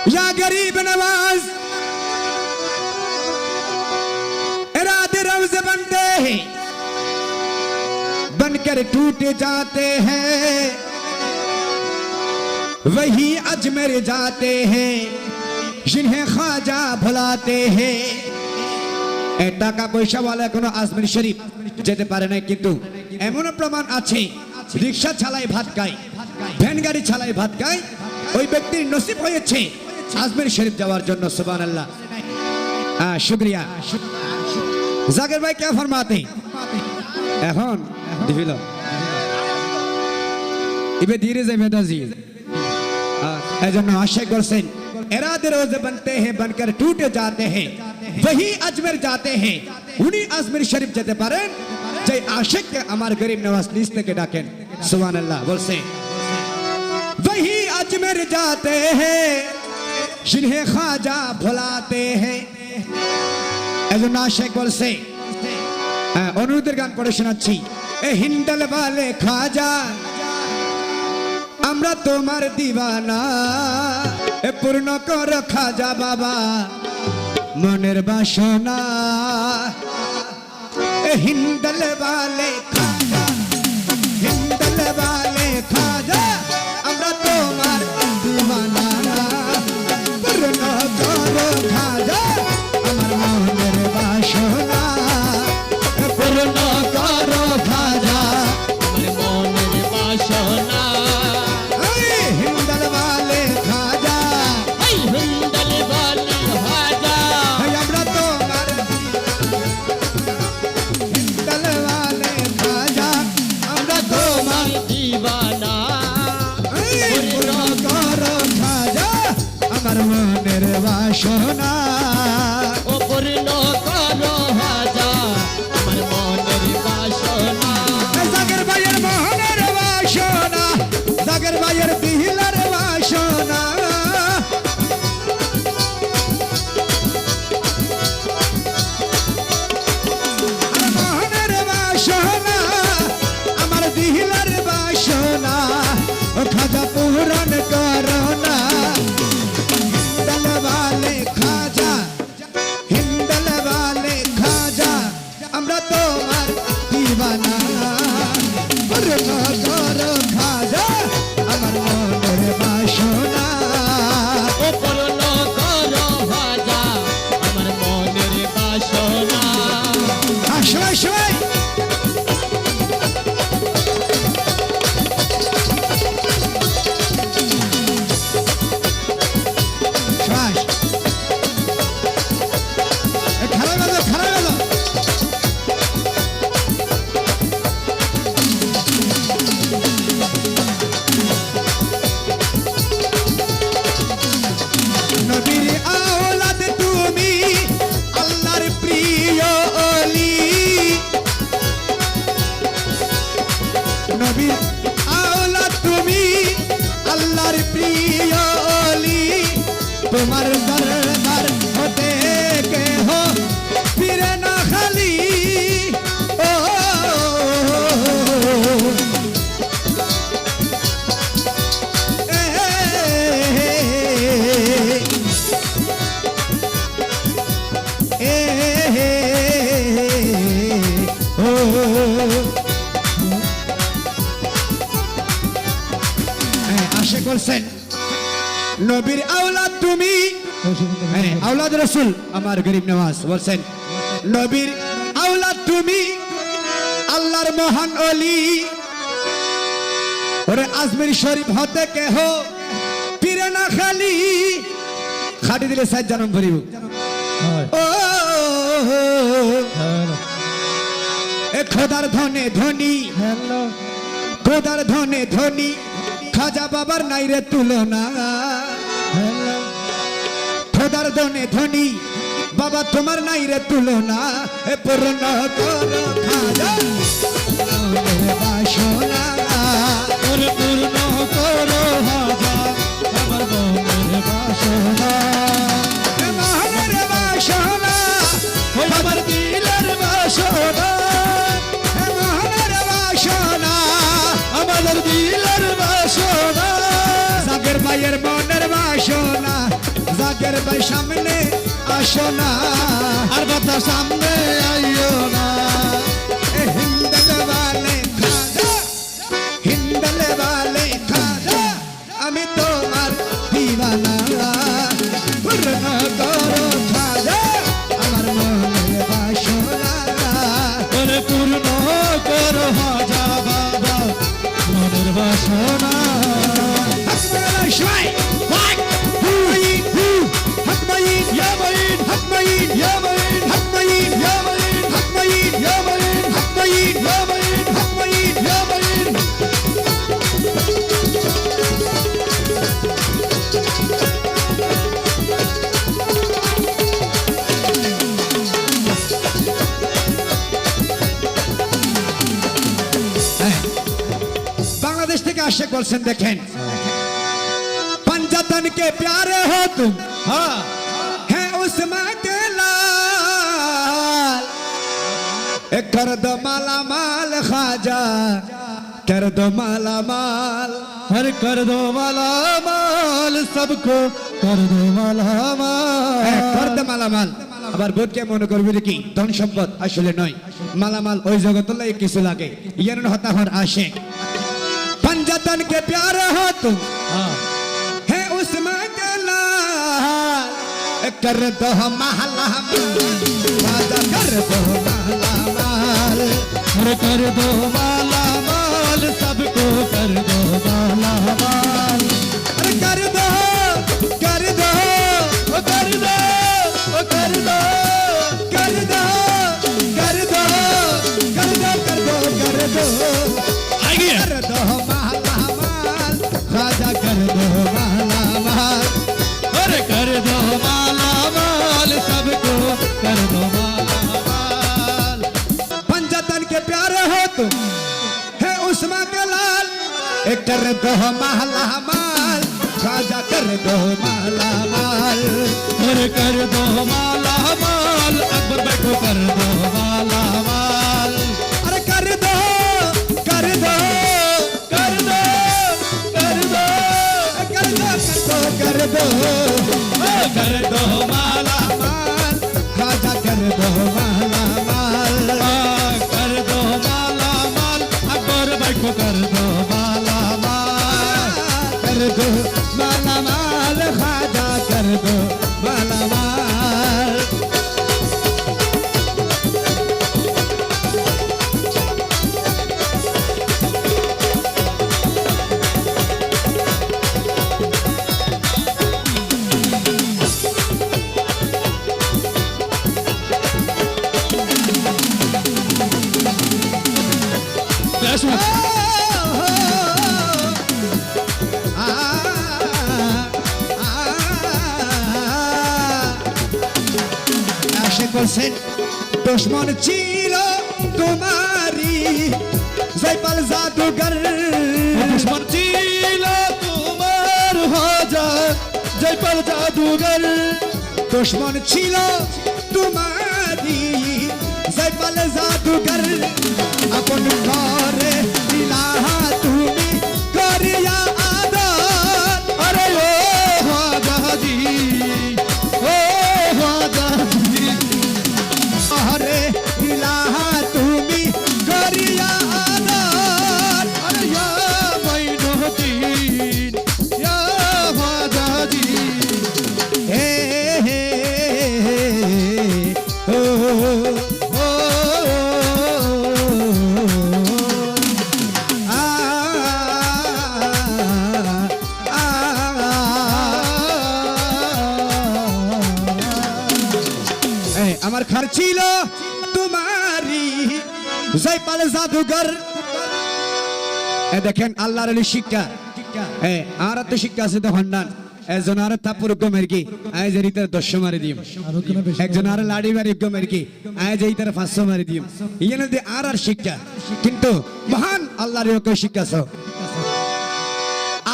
या गरीब नवाज इरादे रौज़ बनते हैं बनकर टूट जाते हैं वही अजमेर जाते हैं जिन्हें ख्वाजा भुलाते हैं টাকা পয়সা वाला কোনো আজমের শরীফ যেতে পারে না কিন্তু এমন প্রমাণ আছে রিকশা চালায় ভাত খায় ভ্যান গাড়ি চালায় ভাত খায় ওই ব্যক্তির নসিব হয়েছে আজমের শরীফ যাওয়ার জন্য সুবহানাল্লাহ শুকরিয়া জাকির ভাই क्या फरमाते এখন দিবিল ইবে ধীরে যাবে দাজি এজন্য আশা করছেন इरादे रोज़ बनते हैं बनकर टूट जाते हैं वही अजमेर जाते हैं उन्हीं अजमेर शरीफ যেতে পারেন যে আশিক আমার গরিব নওয়াজ নিজ থেকে ডাকেন সুবহানাল্লাহ বলছে वही अजमेर जाते हैं जिन्हें ख्वाजा भुलाते हैं এজন্য আশিক বলছে অনুরোধের গান পড়ে শোনাচ্ছি এ হিন্দাল वाले ख्वाजा আমরা তোমার দিওয়ানা এ পূর্ণ কর খাজা বাবা মনের বাসনা এ হিন্দাল वाले খাজা হিন্দাল वाले খাজা আমরা তোমার দিওয়ানা পূর্ণ কর খাজা আমার মনের বাসনা পূর্ণ কর খাজা আমার মনের বাসনা মনের বাসনা ও পূর্ণ করো হাজা আমার মনের বাসনা জাগের ভাইয়ের মনের বাসনা জাগের ভাইয়ের দিলার বাসনা মনের বাসনা আমার দিলার বাসনা ও খাজা পূরণ করো না আমরা তোমার দিওয়ানা পূর্ণ করো খাজা আমার মনের বাসনা ও পূর্ণ করো খাজা আমার মনের বাসনা সবাই সবাই তোমার দরবার হতে কে হো ফিরে না খালি ও আশা করছেন নবীর আওলাদ তুমি আওলাদ রাসূল আমার গরিব নওয়াজ বলছেন নবীর আওলাদ তুমি আল্লাহর মহান ওলি ওরে আজমির শরীফ হতে কেহ ফিরে না খালি খাটি দিলে সাত জন্ম ভরিব ও এ খোদার ধনে ধনী খোদার ধনে ধনী খাজা বাবার নাই রে তুলনা খোদার ধনে ধনী বাবা তোমার নাই রে তুলনা এ পূর্ণ করো খাজা মনের বাসনা পূর্ণ করো খাজা আমার মনের বাসনা মনের বাসনা আমার দিলের বাসনা মনের বাসনা আমাদের দিলের বাসনা জাগের ভাইয়ের মনের বাসনা বাগের ভাই সামনে আসো না, আর বাতা সামনে আইও না। এ হিন্দলে বালে খাজা, হিন্দলে বালে খাজা, আমি তোমার দিওয়ানা। পূর্ণ করো খাজা আমার মনের বাসনা, ওরে পূর্ণ করো খাজা বাবা মনের বাসনা। হাকমাইন শাই ওয়াক হুইন হু হাকমাইন ইয়া মাইন হাকমাইন ইয়া মাইন হাকমাইন ইয়া মাইন হাকমাইন ইয়া মাইন হাকমাইন ইয়া মাইন হাকমাইন ইয়া মাইন। बांग्लादेश থেকে আশেক বলছেন দেখেন, पंजातन के प्यारे हो तुम হ্যাঁ है उसमें के लाल, कर दो माला माल खाजा, कर दो माला माल। हर कर दो माला माल सबको कर दो माला कर माल। दो माला माल। আবার বোধকে মনে করবি কি ধন সম্পদ, আসলে নয়। মালামাল ওই জগতলাই কিছু লাগে, ইয়ার হতাহর আশেক। पंजातन के प्यारे हो तुम हाँ है उसमें के लाल, कर दो महला राजा, कर दो महला माल। हर कर दो माला माल सबको कर दो माला माल। अरे कर दो कर दो ओ कर दो ओ कर दो कर दो कर दो कर दो कर दो कर दो आइए कर दो महला माल राजा, कर दो महला माल। हर कर दो माला माल सबको कर दो माला माल। पंजातन के प्यारे हो तुम है उस्मा के लाल, कर दो महला माल राजा, कर दो महला माल। हर कर दो माला माल अकबर बैठो कर दो माला माल। अरे कर दो कर दो कर दो कर दो कर दो कर दो कर दो माला माल राजा, कर दो महला माल। कर दो माला माल अकबर बैठो कर दो माला माल। कर दो माला माल खाजा, कर दो माला माल। फ्लैश में আশেক বলছেন দুশ্মন ছিল তোমারি জয়পাল জাদুঘর, दुश्मन चीला तुम्हार हो जा जयपाल जादूगर। দুশ্মন ছিল তোমারি জয়পাল জাদুঘর, আপন ঘরে দিলাহা তুমি করিয়া আদর। अरे ओ ख्वाजा जी ओ ख्वाजा जी ঘরে দিলাহা তুমি করিয়া আদর। अरे या मोइनुद्दीन या ख्वाजा जी। হে হে ও ओ আ আ আমার ঘর ছিল তোমারি জয়পাল জাদুঘর। দেখেন আল্লাহর আলী শিক্ষা, আর তো শিক্ষা আছে তো হন্ডান একজন আর থাপুর গমের কি আজ এর ইতার 10 মারি দিম, একজন আর লাড়ি মারি গমের কি আজ এই তার 500 মারি দিম। ইয়েনে দে আর শিক্ষা, কিন্তু মহান আল্লাহর ওকে শিক্ষা সব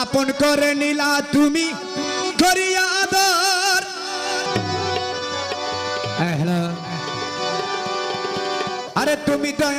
আপন করে নিলা তুমি করিয়া আদর। হ্যালো, আরে তুমি তো